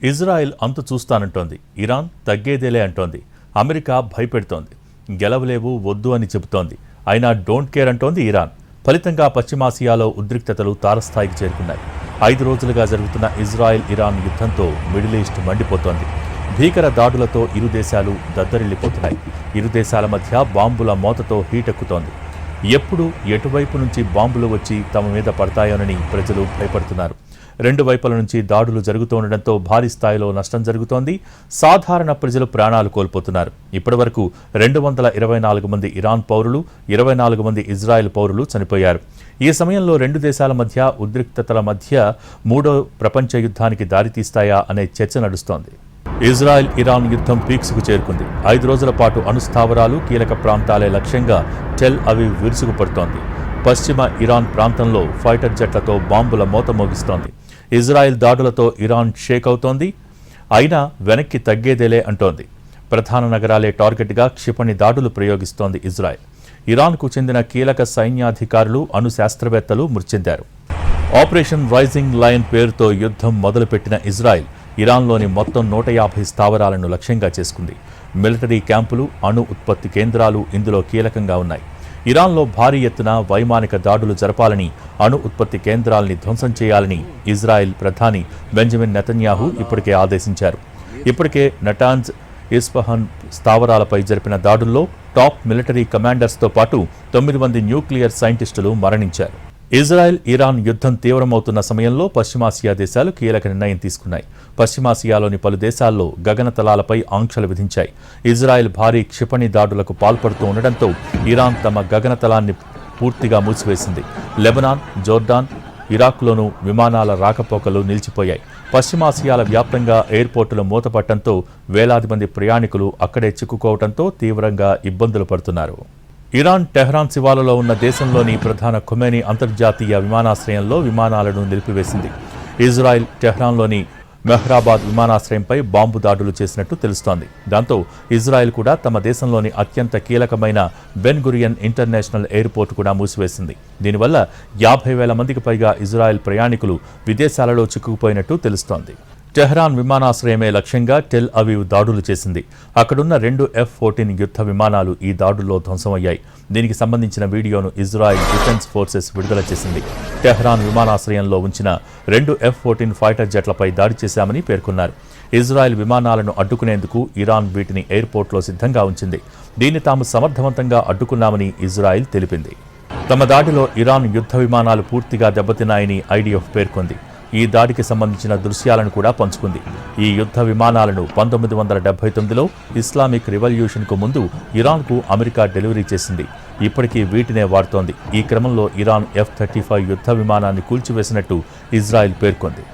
Israel అంతు చూస్తానంటోంది. Iran తగ్గేదేలే అంటోంది. America భయపెడుతోంది. గెలవలేవు వద్దు అని చెబుతోంది. అయినా డోంట్ కేర్ అంటోంది ఇరాన్. ఫలితంగా పశ్చిమాసియాలో ఉద్రిక్తతలు తారస్థాయికి చేరుకున్నాయి. 5 రోజులుగా జరుగుతున్న ఇజ్రాయెల్ ఇరాన్ యుద్ధంతో మిడిల్ ఈస్ట్ మండిపోతోంది. భీకర దాడులతో ఇరు దేశాలు దద్దరిల్లిపోతున్నాయి. ఇరు దేశాల మధ్య బాంబుల మోతతో హీటెక్కుతోంది. ఎప్పుడు ఎటువైపు నుంచి బాంబులు వచ్చి తమ మీద పడతాయోనని ప్రజలు భయపడుతున్నారు. 2 వైపుల నుంచి దాడులు జరుగుతుండటంతో భారీ స్థాయిలో నష్టం జరుగుతోంది. సాధారణ ప్రజలు ప్రాణాలు కోల్పోతున్నారు. ఇప్పటివరకు 224 మంది ఇరాన్ పౌరులు, 24 మంది ఇజ్రాయెల్ పౌరులు చనిపోయారు. ఈ సమయంలో 2 దేశాల మధ్య ఉద్రిక్తతల మధ్య 3వ ప్రపంచ యుద్ధానికి దారితీస్తాయా అనే చర్చ నడుస్తోంది. ఇజ్రాయెల్ ఇరాన్ యుద్ధం పీక్స్కు చేరుకుంది. 5 రోజుల పాటు అణుస్థావరాలు, కీలక ప్రాంతాలే లక్ష్యంగా టెల్ అవీవ్ విరుచుకుపడుతోంది. పశ్చిమ ఇరాన్ ప్రాంతంలో ఫైటర్ జెట్లతో బాంబుల మోత మోగిస్తోంది. ఇజ్రాయెల్ దాడులతో ఇరాన్ షేక్ అవుతోంది. అయినా వెనక్కి తగ్గేదేలే అంటోంది. ప్రధాన నగరాలే టార్గెట్గా క్షిపణి దాడులు ప్రయోగిస్తోంది ఇజ్రాయెల్. ఇరాన్కు చెందిన కీలక సైన్యాధికారులు, అణు శాస్త్రవేత్తలు మృతి చెందారు. ఆపరేషన్ రైజింగ్ లయన్ పేరుతో యుద్ధం మొదలుపెట్టిన ఇజ్రాయెల్ ఇరాన్లోని మొత్తం 150 స్థావరాలను లక్ష్యంగా చేసుకుంది. మిలిటరీ క్యాంపులు, అణు ఉత్పత్తి కేంద్రాలు ఇందులో కీలకంగా ఉన్నాయి. ఇరాన్లో భారీ ఎత్తున వైమానిక దాడులు జరపాలని, అణు ఉత్పత్తి కేంద్రాల్ని ధ్వంసం చేయాలని ఇజ్రాయెల్ ప్రధాని బెంజమిన్ నెతన్యాహు ఇప్పటికే ఆదేశించారు. ఇప్పటికే నటాంజ్, ఇస్ఫహాన్ స్థావరాలపై జరిపిన దాడుల్లో టాప్ మిలిటరీ కమాండర్స్తో పాటు 9 మంది న్యూక్లియర్ సైంటిస్టులు మరణించారు. ఇజ్రాయెల్ ఇరాన్ యుద్ధం తీవ్రమవుతున్న సమయంలో పశ్చిమాసియా దేశాలు కీలక నిర్ణయం తీసుకున్నాయి. పశ్చిమాసియాలోని పలు దేశాల్లో గగనతలాలపై ఆంక్షలు విధించాయి. ఇజ్రాయెల్ భారీ క్షిపణి దాడులకు పాల్పడుతూ ఉండడంతో ఇరాన్ తమ గగనతలాన్ని పూర్తిగా మూసివేసింది. లెబనాన్, జోర్డాన్, ఇరాక్లోనూ విమానాల రాకపోకలు నిలిచిపోయాయి. పశ్చిమాసియాల వ్యాప్తంగా ఎయిర్పోర్టులు మూతపట్టడంతో వేలాది మంది ప్రయాణికులు అక్కడే చిక్కుకోవడంతో తీవ్రంగా ఇబ్బందులు పడుతున్నారు. ఇరాన్ టెహ్రాన్ శివారులో ఉన్న దేశంలోని ప్రధాన ఖొమేనీ అంతర్జాతీయ విమానాశ్రయంలో విమానాలను నిలిపివేసింది. ఇజ్రాయెల్ టెహ్రాన్లోని మెహ్రాబాద్ విమానాశ్రయంపై బాంబు దాడులు చేసినట్టు తెలుస్తోంది. దాంతో ఇజ్రాయెల్ కూడా తమ దేశంలోని అత్యంత కీలకమైన బెన్ గురియన్ ఇంటర్నేషనల్ ఎయిర్పోర్ట్ కూడా మూసివేసింది. దీనివల్ల 50,000 మందికి పైగా ఇజ్రాయెల్ ప్రయాణికులు విదేశాలలో చిక్కుకుపోయినట్టు తెలుస్తోంది. టెహ్రాన్ విమానాశ్రయమే లక్ష్యంగా టెల్ అవీవ్ దాడులు చేసింది. అక్కడున్న 2 F-14 యుద్ధ విమానాలు ఈ దాడుల్లో ధ్వంసమయ్యాయి. దీనికి సంబంధించిన వీడియోను ఇజ్రాయెల్ డిఫెన్స్ ఫోర్సెస్ విడుదల చేసింది. టెహ్రాన్ విమానాశ్రయంలో ఉంచిన 2 F-14 ఫైటర్ జెట్లపై దాడి చేశామని పేర్కొన్నారు. ఇజ్రాయెల్ విమానాలను అడ్డుకునేందుకు ఇరాన్ వీటిని ఎయిర్పోర్ట్లో సిద్ధంగా ఉంచింది. దీన్ని తాము సమర్థవంతంగా అడ్డుకున్నామని ఇజ్రాయెల్ తెలిపింది. తమ దాడిలో ఇరాన్ యుద్ధ విమానాలు పూర్తిగా దెబ్బతిన్నాయని IDF పేర్కొంది. ఈ దాడికి సంబంధించిన దృశ్యాలను కూడా పంచుకుంది. ఈ యుద్ధ విమానాలను 1979లో ఇస్లామిక్ రివల్యూషన్కు ముందు ఇరాన్కు అమెరికా డెలివరీ చేసింది. ఇప్పటికీ వీటినే వాడుతోంది. ఈ క్రమంలో ఇరాన్ F-35 యుద్ధ విమానాన్ని కూల్చివేసినట్టు ఇజ్రాయెల్ పేర్కొంది.